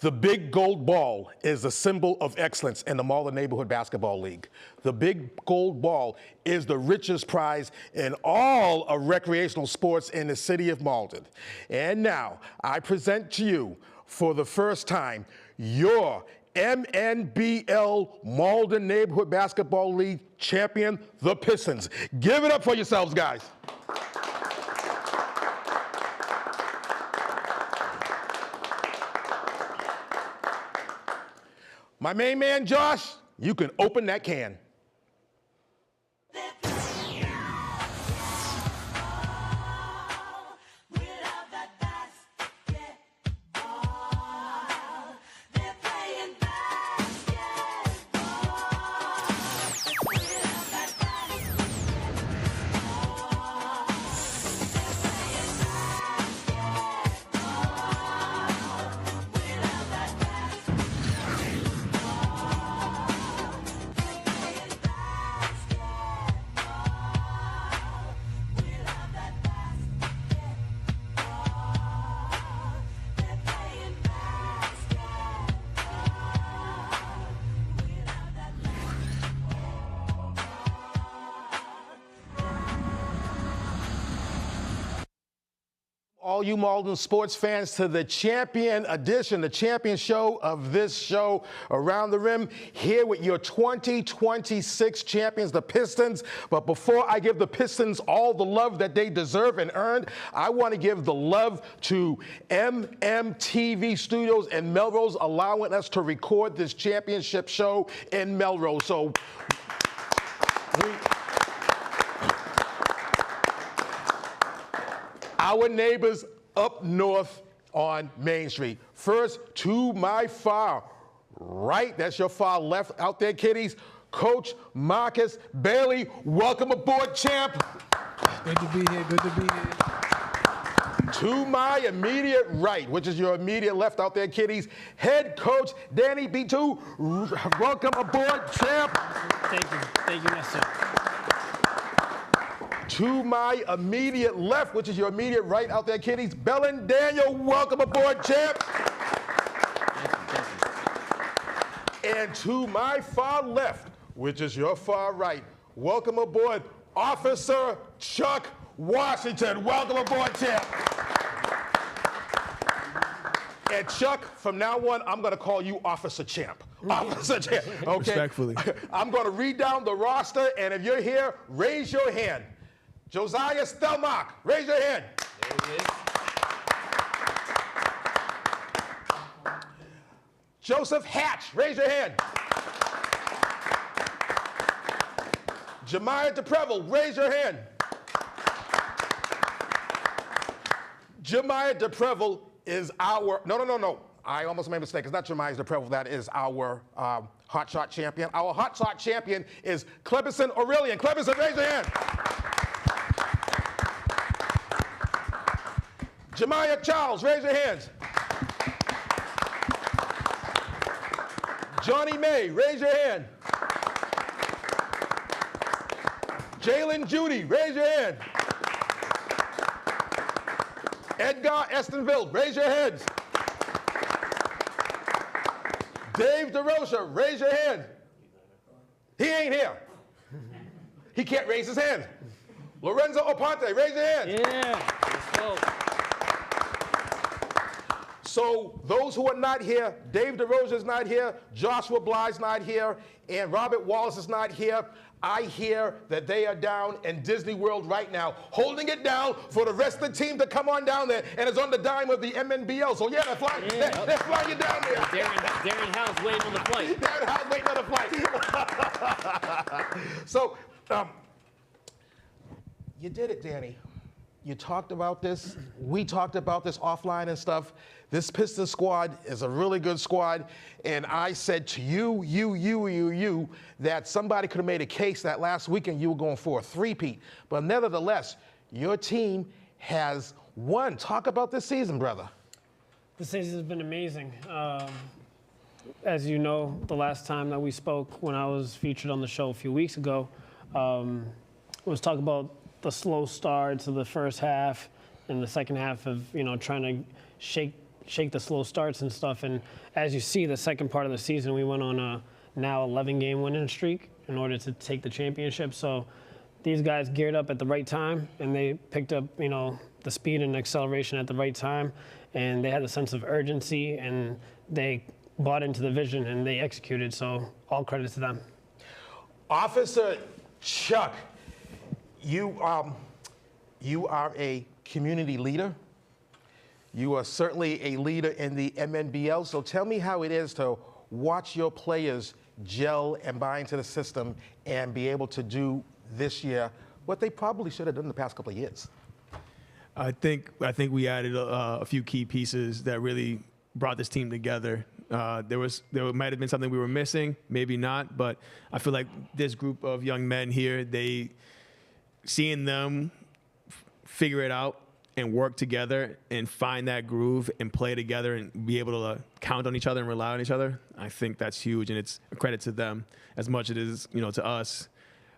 The big gold ball is a symbol of excellence in the Malden Neighborhood Basketball League. The big gold ball is the richest prize in all of recreational sports in the city of Malden. And now, I present to you, for the first time, your MNBL Malden Neighborhood Basketball League champion, the Pistons. Give it up for yourselves, guys. My main man, Josh, you can open that can. All you Malden sports fans, to the champion edition, the champion show of this show, Around the Rim, here with your 2026 champions, the Pistons. But before I give the Pistons all the love that they deserve and earned, I want to give the love to MMTV Studios in Melrose, allowing us to record this championship show in Melrose. So our neighbors up north on Main Street. First, to my far right, that's your far left out there, kiddies, Coach Marcus Bailey. Welcome aboard, champ. Good to be here, good to be here. To my immediate right, which is your immediate left out there, kiddies, head coach Danny B2. Welcome aboard, champ. Thank you, yes, sir. To my immediate left, which is your immediate right out there, kiddies, Bellin Daniel, welcome aboard, champ. And to my far left, which is your far right, welcome aboard, Officer Chuck Washington. Welcome aboard, champ. And Chuck, from now on, I'm going to call you Officer Champ. Officer Champ, okay? Respectfully. I'm going to read down the roster, and if you're here, raise your hand. Josiah Stelmach, raise your hand. There he is. Joseph Hatch, raise your hand. Jemiah DePrevel, raise your hand. Jemiah DePrevel is our, no. I almost made a mistake. It's not Jemiah DePrevel. That is our hot shot champion. Our hot shot champion is Cleberson Aurelian. Cleberson, raise your hand. Jemiah Charles, raise your hands. Johnny May, raise your hand. Jalen Judy, raise your hand. Edgar Estonville, raise your hands. Dave DeRocha, raise your hand. He ain't here. He can't raise his hand. Lorenzo Oponte, raise your hand. Yeah, let's go. So those who are not here, Dave DeRocha is not here, Joshua Bly's not here, and Robert Wallace is not here. I hear that they are down in Disney World right now, holding it down for the rest of the team to come on down there, and it's on the dime of the MNBL. So yeah, they're flying you down there. Darren House waiting on the flight. Darren House waiting on the flight. So you did it, Danny. You talked about this. We talked about this offline and stuff. This Pistons squad is a really good squad. And I said to you, that somebody could have made a case that last weekend you were going for a three-peat. But nevertheless, your team has won. Talk about this season, brother. The season has been amazing. As you know, the last time that we spoke, when I was featured on the show a few weeks ago, was talking about the slow start to the first half and the second half of, trying to shake shake the slow starts and stuff. And as you see, the second part of the season, we went on a now 11-game winning streak in order to take the championship. So these guys geared up at the right time, and they picked up, the speed and acceleration at the right time, and they had a sense of urgency, and they bought into the vision, and they executed. So all credit to them. Officer Chuck, you are a community leader. You are certainly a leader in the MNBL. So tell me how it is to watch your players gel and buy into the system and be able to do this year what they probably should have done the past couple of years. I think we added a few key pieces that really brought this team together. There might have been something we were missing, maybe not, but I feel like this group of young men here, seeing them figure it out and work together and find that groove and play together and be able to count on each other and rely on each other, I think that's huge, and it's a credit to them as much as it is, to us.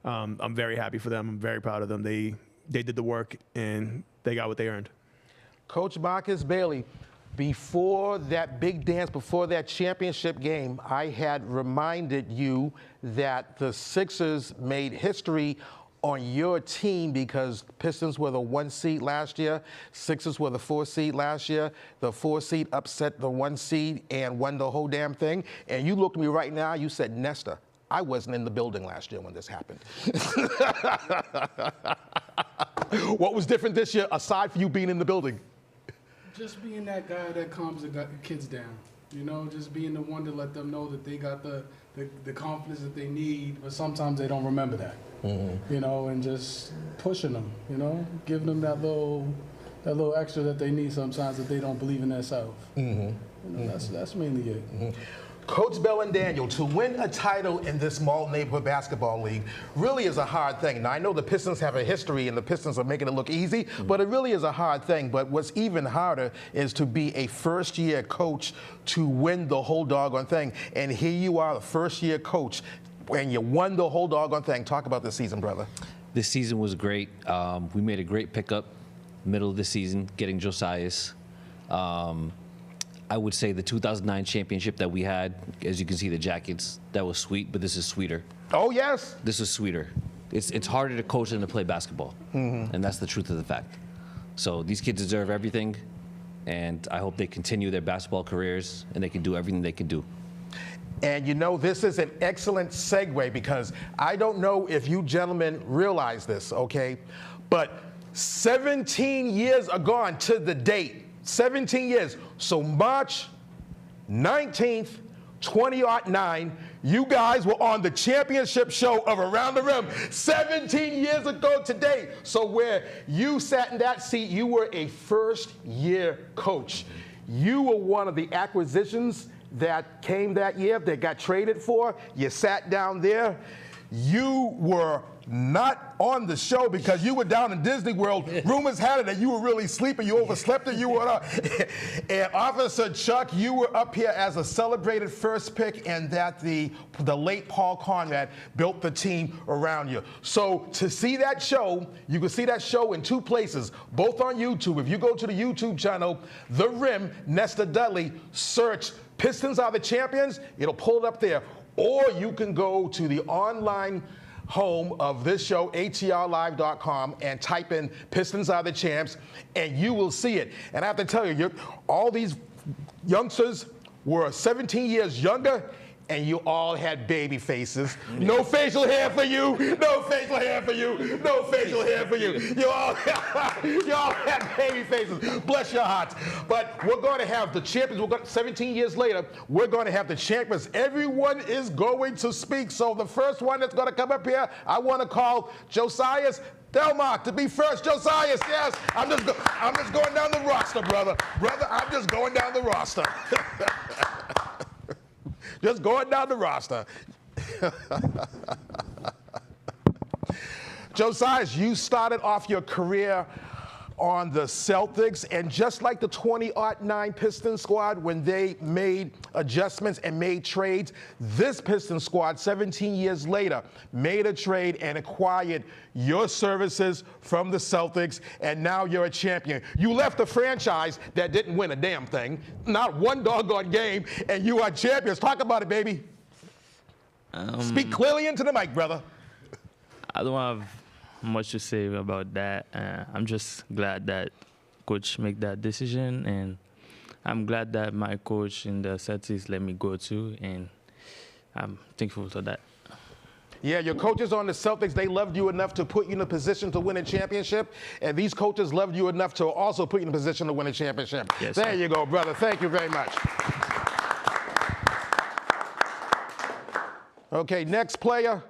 I'm very happy for them. I'm very proud of them. They did the work, and they got what they earned. Coach Marcus Bailey, before that big dance, before that championship game, I had reminded you that the Sixers made history on your team because Pistons were the 1 seed last year, Sixers were the 4 seed last year. The 4 seed upset the 1 seed and won the whole damn thing. And you looked at me right now, you said, Nesta, I wasn't in the building last year when this happened. What was different this year aside from you being in the building? Just being that guy that calms the kids down. Just being the one to let them know that they got the confidence that they need, but sometimes they don't remember that. Mm-hmm. And just pushing them, giving them that little extra that they need sometimes that they don't believe in themselves. Mm-hmm. That's mainly it. Mm-hmm. Coach Bell and Daniel, to win a title in this small neighborhood basketball league really is a hard thing. Now, I know the Pistons have a history and the Pistons are making it look easy, but it really is a hard thing. But what's even harder is to be a first-year coach to win the whole doggone thing. And here you are, the first-year coach, and you won the whole doggone thing. Talk about this season, brother. This season was great. We made a great pickup middle of the season, getting Josias. I would say the 2009 championship that we had, as you can see the jackets, that was sweet, but this is sweeter. Oh, yes. This is sweeter. It's harder to coach than to play basketball, and that's the truth of the fact. So these kids deserve everything, and I hope they continue their basketball careers, and they can do everything they can do. And this is an excellent segue because I don't know if you gentlemen realize this, okay? But 17 years are gone to the date. 17 years. So March 19th, 2009, you guys were on the championship show of Around the Rim 17 years ago today. So where you sat in that seat, you were a first-year coach. You were one of the acquisitions that came that year, that got traded for. You sat down there. You were not on the show because you were down in Disney World. Rumors had it that you were really sleeping. You overslept and you were and Officer Chuck, you were up here as a celebrated first pick, and that the late Paul Conrad built the team around you. So to see that show, you can see that show in two places, both on YouTube. If you go to the YouTube channel, The Rim, Nesta Dudley, search Pistons Are the Champions, it'll pull it up there. Or you can go to the online home of this show, atrlive.com, and type in Pistons Are the Champs, and you will see it. And I have to tell you, all these youngsters were 17 years younger, and you all had baby faces. No facial hair for you. No facial hair for you. No facial hair for you. You all had baby faces. Bless your hearts. But we're going to have the champions. 17 years later, we're going to have the champions. Everyone is going to speak. So the first one that's going to come up here, I want to call Josias Delmark to be first. Josias, yes. I'm just going down the roster, brother. Brother, I'm just going down the roster. Just going down the roster. Josias, you started off your career on the Celtics, and just like the 2009 Pistons squad, when they made adjustments and made trades, this Pistons squad, 17 years later, made a trade and acquired your services from the Celtics, and now you're a champion. You left a franchise that didn't win a damn thing, not one doggone game, and you are champions. Talk about it, baby. Speak clearly into the mic, brother. I don't have much to say about that. I'm just glad that coach made that decision, and I'm glad that my coach in the Celtics let me go too, and I'm thankful for that. Yeah, your coaches on the Celtics, they loved you enough to put you in a position to win a championship, and these coaches loved you enough to also put you in a position to win a championship. Yes, there sir. you go, brother. Thank you very much. Okay, next player.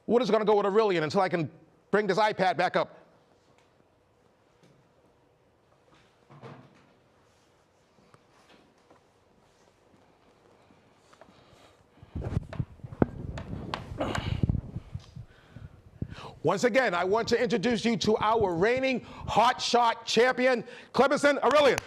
We're just going to go with Aurelian until I can bring this iPad back up. Once again, I want to introduce you to our reigning hot shot champion, Clemson Aurelian.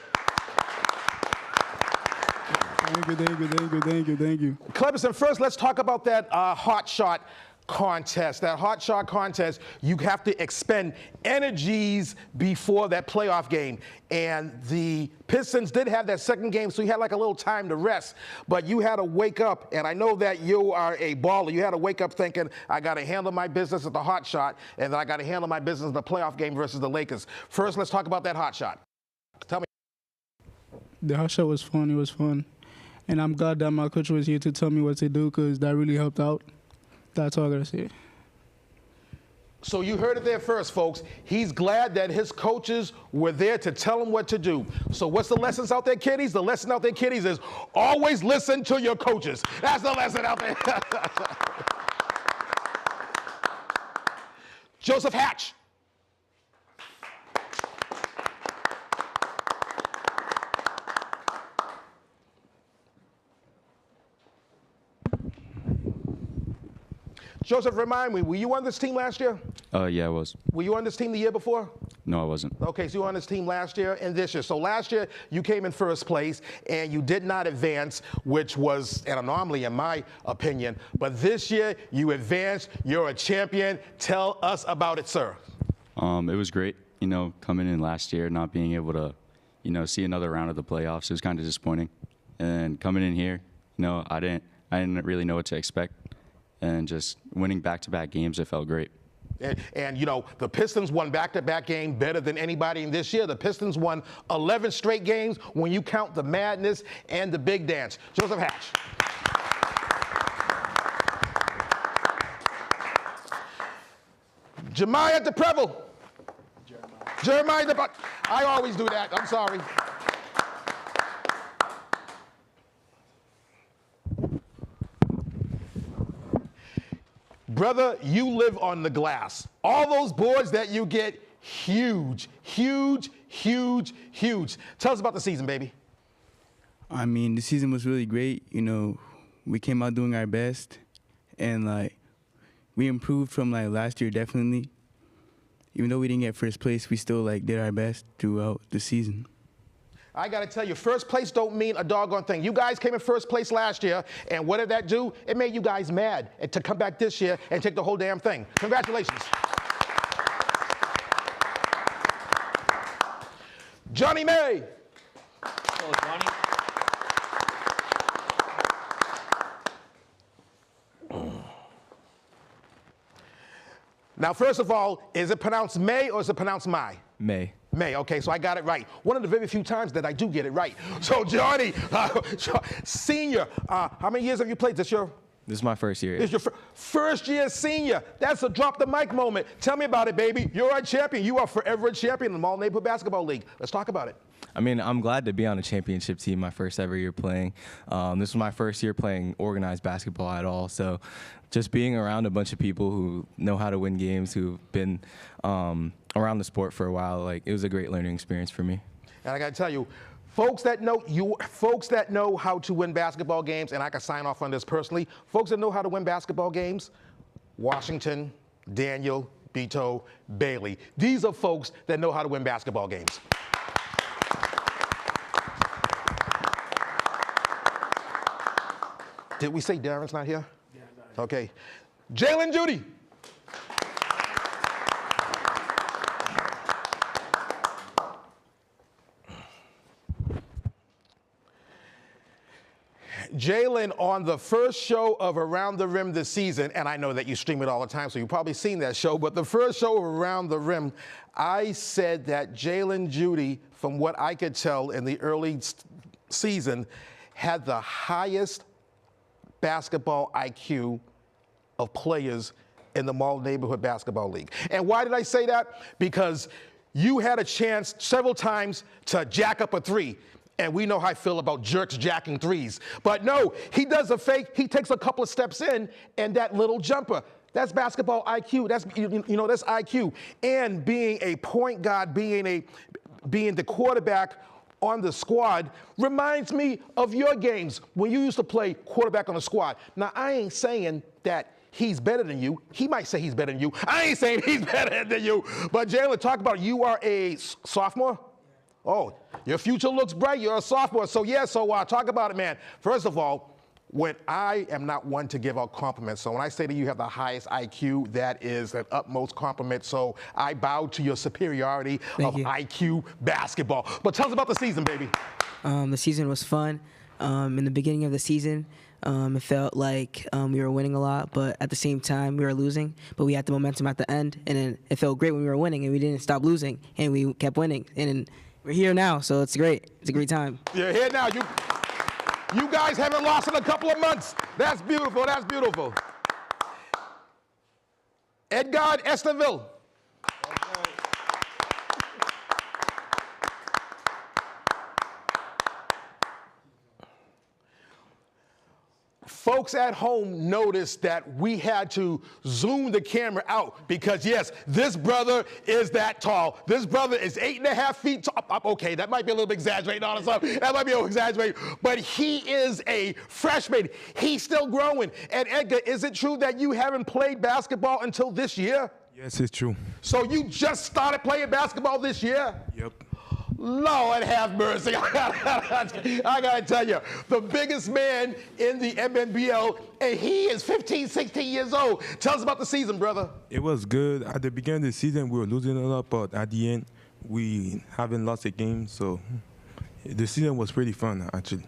Thank you. Clemson, first let's talk about that hot shot contest. That hot shot contest, you have to expend energies before that playoff game. And the Pistons did have that second game, so you had like a little time to rest. But you had to wake up, and I know that you are a baller. You had to wake up thinking, I got to handle my business at the hot shot, and then I got to handle my business in the playoff game versus the Lakers. First, let's talk about that hot shot. Tell me. The hot shot was fun. It was fun. And I'm glad that my coach was here to tell me what to do, because that really helped out. That's all I got to say. So you heard it there first, folks. He's glad that his coaches were there to tell him what to do. So what's the lessons out there, kiddies? The lesson out there, kiddies, is always listen to your coaches. That's the lesson out there. Joseph Hatch. Joseph, remind me, were you on this team last year? Yeah, I was. Were you on this team the year before? No, I wasn't. Okay, so you were on this team last year and this year. So last year, you came in first place, and you did not advance, which was an anomaly in my opinion. But this year, you advanced. You're a champion. Tell us about it, sir. It was great, coming in last year, not being able to, see another round of the playoffs. It was kind of disappointing. And coming in here, I didn't really know what to expect. And just winning back-to-back games, it felt great. And the Pistons won back-to-back game better than anybody in this year. The Pistons won 11 straight games when you count the madness and the big dance. Joseph Hatch. Jemiah DePrevel. Jeremiah DePrevel. I always do that. I'm sorry. Brother, you live on the glass. All those boards that you get, huge, huge, huge, huge. Tell us about the season, baby. I mean, the season was really great. We came out doing our best, and we improved from last year definitely. Even though we didn't get first place, we still did our best throughout the season. I got to tell you, first place don't mean a doggone thing. You guys came in first place last year, and what did that do? It made you guys mad to come back this year and take the whole damn thing. Congratulations. Johnny May. Hello, Johnny. Now, first of all, is it pronounced May or is it pronounced My? May. May, okay, so I got it right. One of the very few times that I do get it right. So, Johnny, senior, how many years have you played? This is my first year. This is your first year senior. That's a drop the mic moment. Tell me about it, baby. You're a champion. You are forever a champion in the Mall Neighborhood Basketball League. Let's talk about it. I mean, I'm glad to be on a championship team, my first ever year playing. This was my first year playing organized basketball at all. So just being around a bunch of people who know how to win games, who've been around the sport for a while, it was a great learning experience for me. And I got to tell you, folks that know how to win basketball games, and I can sign off on this personally, folks that know how to win basketball games, Washington, Daniel Beto Bailey. These are folks that know how to win basketball games. Did we say Darren's not here? Yeah, okay. Jalen Judy. Jalen, on the first show of Around the Rim this season, and I know that you stream it all the time, so you've probably seen that show, but the first show of Around the Rim, I said that Jalen Judy, from what I could tell in the early season, had the highest basketball IQ of players in the Mall Neighborhood Basketball League. And why did I say that? Because you had a chance several times to jack up a three. And we know how I feel about jerks jacking threes. But no, he does a fake, he takes a couple of steps in, and that little jumper, that's basketball IQ. That's, you know, that's IQ. And being a point guard, being the quarterback on the squad reminds me of your games when you used to play quarterback on the squad. Now, I ain't saying that he's better than you. He might say he's better than you. I ain't saying he's better than you. But Jalen, talk about it. You are a sophomore? Oh, your future looks bright. You're a sophomore. So talk about it, man. First of all, when I am not one to give out compliments, so when I say that you have the highest IQ, that is an utmost compliment. So I bow to your superiority of IQ basketball. But tell us about the season, baby. The season was fun. In the beginning of the season, it felt like we were winning a lot, but at the same time, we were losing. But we had the momentum at the end, and then it felt great when we were winning, and we didn't stop losing, and we kept winning. And we're here now, so it's great. It's a great time. You're here now. You guys haven't lost in a couple of months. That's beautiful. That's beautiful. Edgar Esteville. Folks at home noticed that we had to zoom the camera out because, yes, this brother is that tall. This brother is 8.5 feet tall. Okay, that might be a little bit exaggerated on himself. That might be a little exaggerated. But he is a freshman. He's still growing. And Edgar, is it true that you haven't played basketball until this year? Yes, it's true. So you just started playing basketball this year? Yep. Lord have mercy. I gotta tell you, the biggest man in the MNBL, and he is 15, 16 years old. Tell us about the season, brother. It was good. At the beginning of the season, we were losing a lot, but at the end, we haven't lost a game, so the season was pretty fun, actually.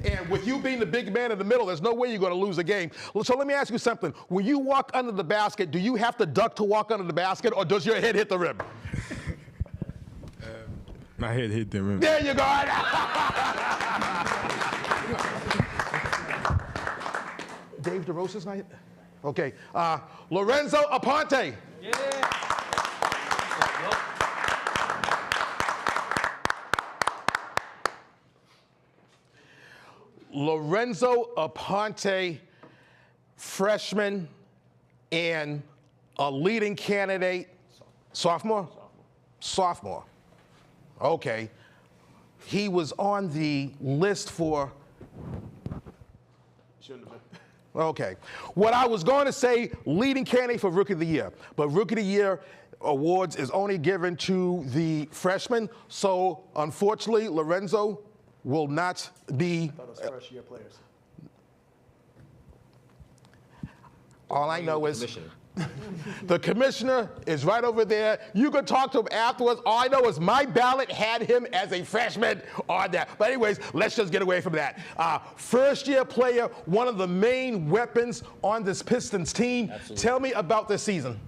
And with you being the big man in the middle, there's no way you're going to lose a game. So let me ask you something. When you walk under the basket, do you have to duck to walk under the basket, or does your head hit the rim? My head hit the rim. There you go. Dave DeRosa's not here? Okay. Lorenzo Aponte. Yeah. Lorenzo Aponte, freshman and a leading candidate. Sophomore? Sophomore. Okay. He was on the list for. Shouldn't have been. Okay. What I was going to say, leading candidate for Rookie of the Year. But Rookie of the Year awards is only given to the freshmen. So, unfortunately, Lorenzo will not be. I thought it was first-year players. All I know is the commissioner is right over there. You can talk to him afterwards. All I know is my ballot had him as a freshman on that. But anyways, let's just get away from that. First-year player, one of the main weapons on this Pistons team. Absolutely. Tell me about this season.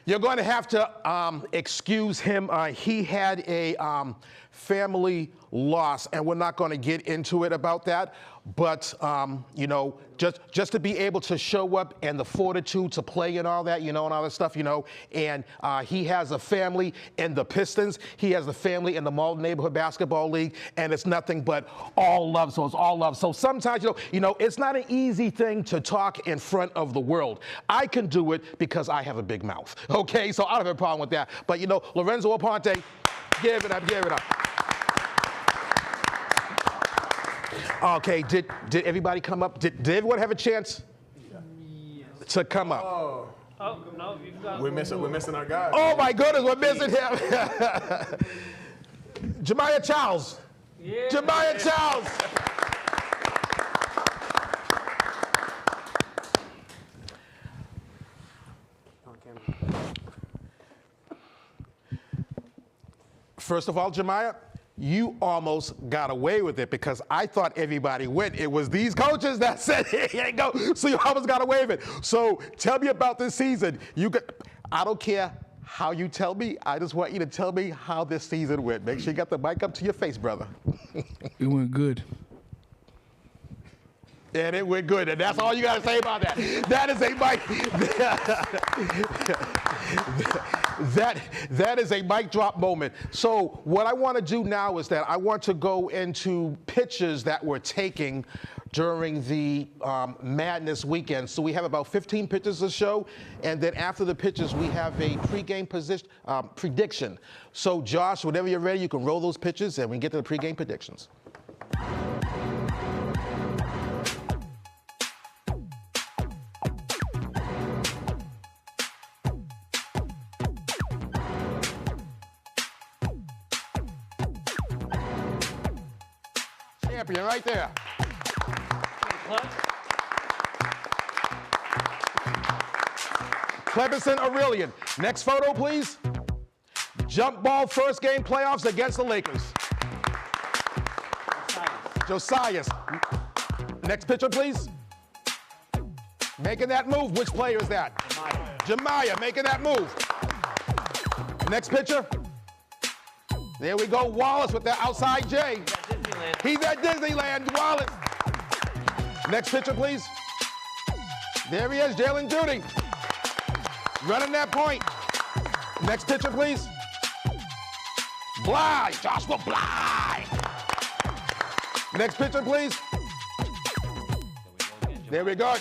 You're going to have to excuse him. He had a family loss, and we're not going to get into it about that. but you know, just to be able to show up and the fortitude to play and all that, you know, and all that stuff, you know, and he has a family in the Pistons. He has a family in the Malden Neighborhood Basketball League, and it's nothing but all love. So it's all love. So sometimes, you know, it's not an easy thing to talk in front of the world. I can do it because I have a big mouth. Okay, so I don't have a problem with that. But you know, Lorenzo Aponte, give it up, give it up. Okay, did everybody come up? Did everyone have a chance to come up? Oh, no, you've got We're missing our guy. Oh my goodness, we're missing him. Jemiah Charles. Yeah. Jemiah Charles. First of all, Jemiah, you almost got away with it because I thought everybody went. It was these coaches that said, here you go. So you almost got away with it. So tell me about this season. I don't care how you tell me. I just want you to tell me how this season went. Make sure you got the mic up to your face, brother. It went good. And it went good, and that's all you got to say about that. That is a mic. That is a mic drop moment. So what I want to do now is that I want to go into pictures that we're taking during the Madness weekend. So we have about 15 pictures to show, and then after the pictures, we have a pregame prediction. So Josh, whenever you're ready, you can roll those pictures, and we can get to the pregame predictions. Champion right there. Cleberson Aurelian. Next photo, please. Jump ball first game playoffs against the Lakers. Josias. Next picture, please. Making that move. Which player is that? Jemiah making that move. Next picture. There we go. Wallace with the outside J. He's at Disneyland. Wallace. Next picture, please. There he is, Jalen Judy. Running that point. Next picture, please. Bly, Joshua Bly. Next picture, please. There we go.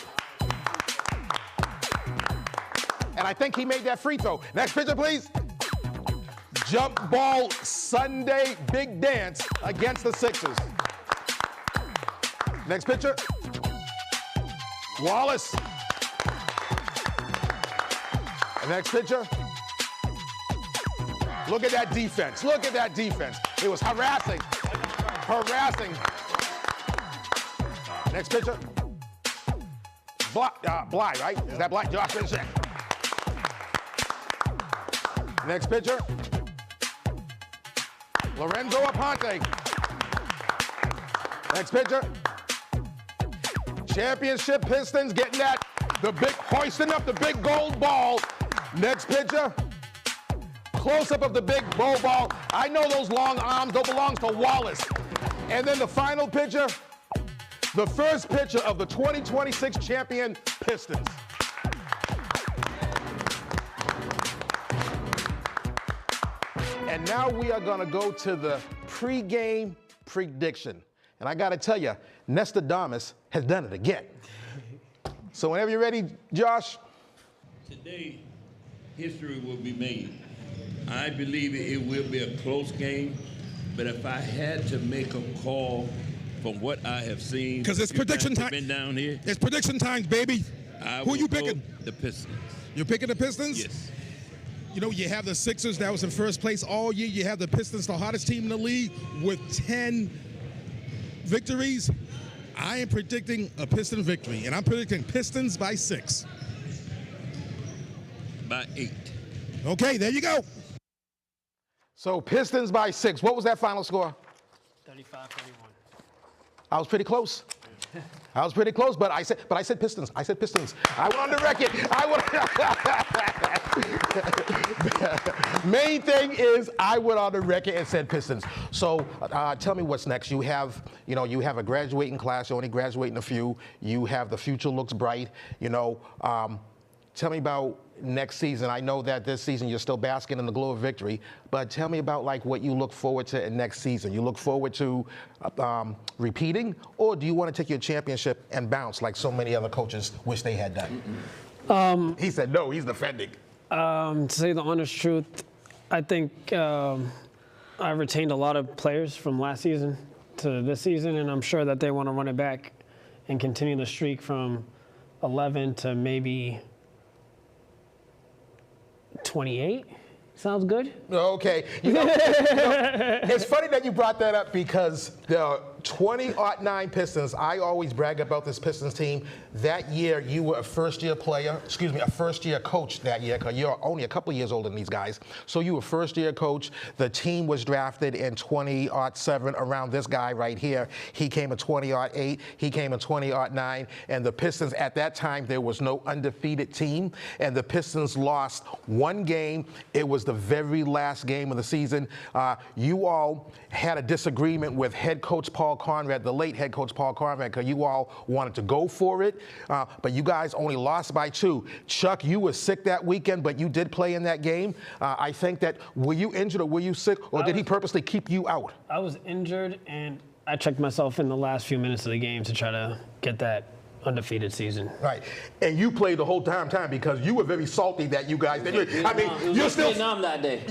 And I think he made that free throw. Next picture, please. Jump ball Sunday big dance against the Sixers. Next picture. Wallace. Next picture. Look at that defense. Look at that defense. It was harassing. Harassing. Next picture. Bly, right? Is that Bly? Josh, finish it. Next picture. Lorenzo Aponte. Next picture. Championship Pistons getting that, hoisting up the big gold ball. Next picture. Close-up of the big gold ball. I know those long arms, those belongs to Wallace. And then the final picture, the first picture of the 2026 champion Pistons. And now we are going to go to the pregame prediction. And I got to tell you, Nostradamus has done it again. So whenever you're ready, Josh. Today, history will be made. I believe it will be a close game, but if I had to make a call from what I have seen, because it's prediction time. Been down here. It's prediction times, baby. Who you picking? The Pistons. You're picking the Pistons? Yes. You know, you have the Sixers that was in first place all year. You have the Pistons, the hottest team in the league, with 10 victories. I am predicting a Piston victory, and I'm predicting Pistons by 6. By 8. Okay, there you go. So Pistons by 6. What was that final score? 35-31. I was pretty close. I was pretty close, but I said Pistons. I said Pistons. I went on the record. Main thing is I went on the record and said Pistons. So tell me what's next. You have a graduating class. You're only graduating a few. You have the future looks bright. Tell me about next season. I know that this season you're still basking in the glow of victory, but tell me about like what you look forward to in next season. You look forward to repeating, or do you want to take your championship and bounce like so many other coaches wish they had done? He said no, he's defending. To say the honest truth, I think I retained a lot of players from last season to this season, and I'm sure that they want to run it back and continue the streak from 11 to maybe 28. Sounds good? Okay. It's funny that you brought that up because the 2009 Pistons, I always brag about this Pistons team. That year, you were a first-year coach that year, because you're only a couple of years older than these guys. So you were first-year coach. The team was drafted in 2007 around this guy right here. He came in 2008. He came in 2009. And the Pistons, at that time, there was no undefeated team. And the Pistons lost one game. It was the very last game of the season. You all had a disagreement with head coach Paul Conrad, the late head coach Paul Conrad, because you all wanted to go for it, but you guys only lost by 2. Chuck, you were sick that weekend, but you did play in that game. I think that, were you injured or were you sick, or did he purposely keep you out? I was injured, and I checked myself in the last few minutes of the game to try to get that undefeated season. Right, and you played the whole time because you were very salty that you guys. You're still Vietnam that day.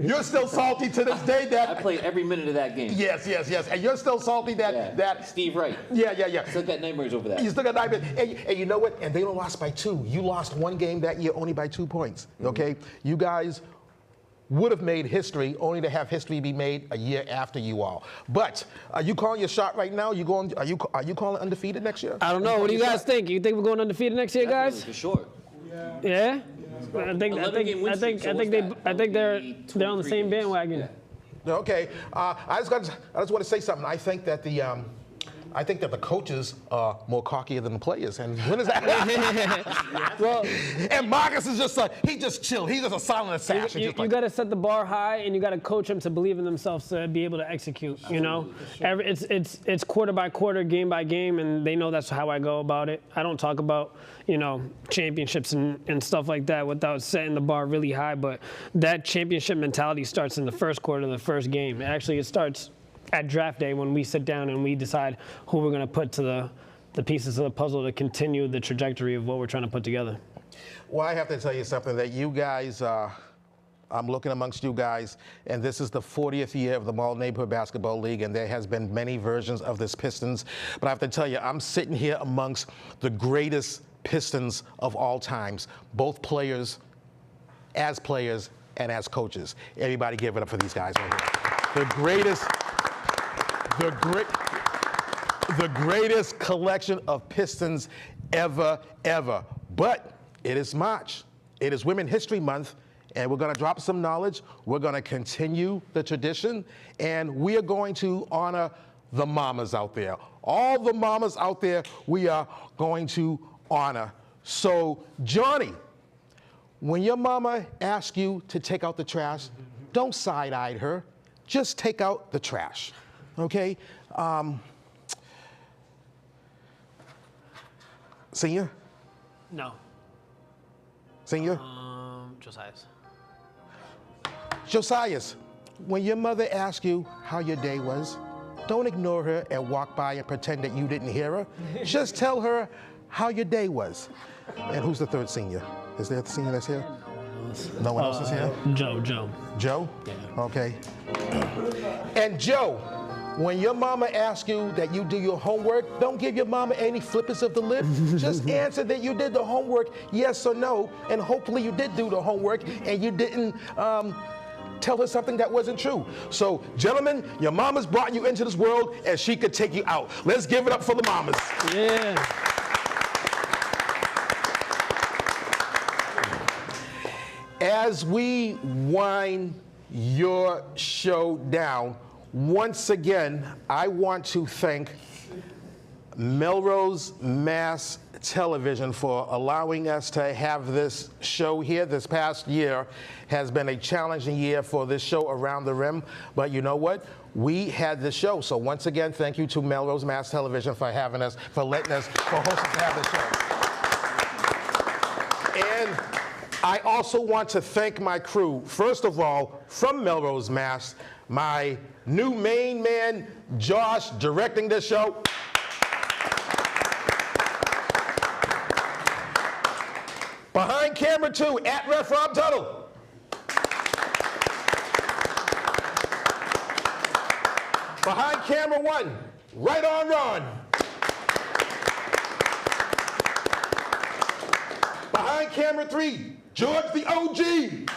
You're still salty to this day that I played every minute of that game. Yes, and you're still salty that Steve Wright. Yeah. Still got nightmares over that. You still got nightmares, and you know what? And they only lost by 2. You lost one game that year only by 2 points. Okay, you guys would have made history, only to have history be made a year after you all. But are you calling your shot right now? Are you calling undefeated next year? I don't know. What do you guys think? You think we're going undefeated next year, guys? For sure. Yeah. I think they're on the same bandwagon. Okay. I just want to say something. I think that the coaches are more cockier than the players. And when is that? Well, and Marcus is he just chill. He's just a silent assassin. You got to set the bar high, and you got to coach them to believe in themselves to be able to execute. It's quarter by quarter, game by game, and they know that's how I go about it. I don't talk about championships and stuff like that without setting the bar really high. But that championship mentality starts in the first quarter of the first game. Actually, it starts at draft day when we sit down and we decide who we're going to put to the pieces of the puzzle to continue the trajectory of what we're trying to put together. Well, I have to tell you something that you guys, I'm looking amongst you guys, and this is the 40th year of the Mall Neighborhood Basketball League, and there has been many versions of this Pistons. But I have to tell you, I'm sitting here amongst the greatest Pistons of all times, both players and as coaches. Everybody give it up for these guys right here. The greatest collection of Pistons ever. But it is March. It is Women's History Month, and we're going to drop some knowledge. We're going to continue the tradition, and we are going to honor the mamas out there. All the mamas out there, we are going to honor. So, Johnny, when your mama asks you to take out the trash, don't side-eye her. Just take out the trash, okay? Senior? No. Senior? Josias. Josias, when your mother asks you how your day was, don't ignore her and walk by and pretend that you didn't hear her. Just tell her how your day was. And who's the third senior? Is there a senior that's here? No one else is here? Joe. Joe? Yeah. Okay. And Joe, when your mama asks you that you do your homework, don't give your mama any flippers of the lip. Just answer that you did the homework, yes or no, and hopefully you did do the homework and you didn't tell her something that wasn't true. So, gentlemen, your mama's brought you into this world and she could take you out. Let's give it up for the mamas. Yeah. As we wind your show down, once again, I want to thank Melrose Mass Television for allowing us to have this show here. This past year has been a challenging year for this show Around the Rim, but you know what? We had the show. So once again, thank you to Melrose Mass Television for having us, for letting us, for hosting to have the show. And I also want to thank my crew. First of all, from Melrose Mass, my new main man, Josh, directing this show. Behind camera 2, at Ref Rob Tuttle. Behind camera 1, right on Ron. Behind camera 3, George the OG.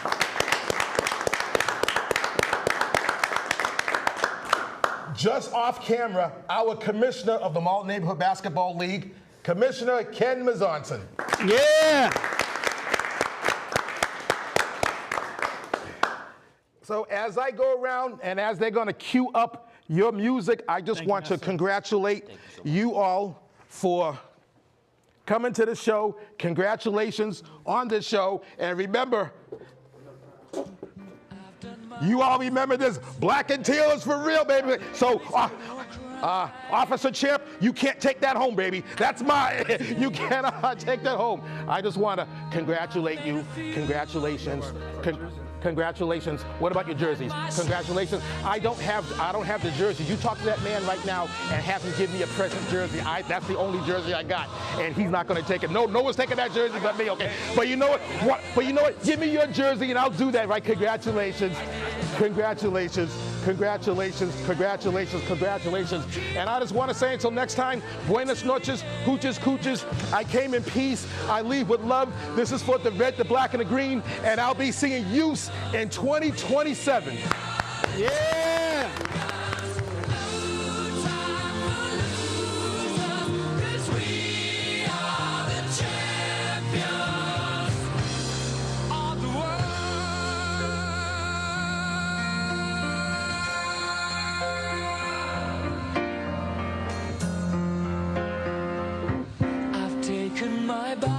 Just off camera, our commissioner of the Malton Neighborhood Basketball League, Commissioner Ken Mazonson. Yeah! So as I go around and as they're going to cue up your music, I just want to congratulate you all for coming to the show. Congratulations on this show. And remember, you all remember this. Black and teal is for real, baby. So, Officer Champ, you can't take that home, baby. That's mine. You cannot take that home. I just want to congratulate you. Congratulations. Congratulations. What about your jerseys? Congratulations. I don't have the jerseys. You talk to that man right now and have him give me a present jersey. That's the only jersey I got, and he's not going to take it. No one's taking that jersey but me. Okay. But you know what? But you know what? Give me your jersey and I'll do that. Right? Congratulations. Congratulations. Congratulations. Congratulations. Congratulations. And I just want to say until next time, buenas noches, hooches, cooches. I came in peace. I leave with love. This is for the red, the black, and the green, and I'll be seeing you in 2027. Yeah! I've taken my body.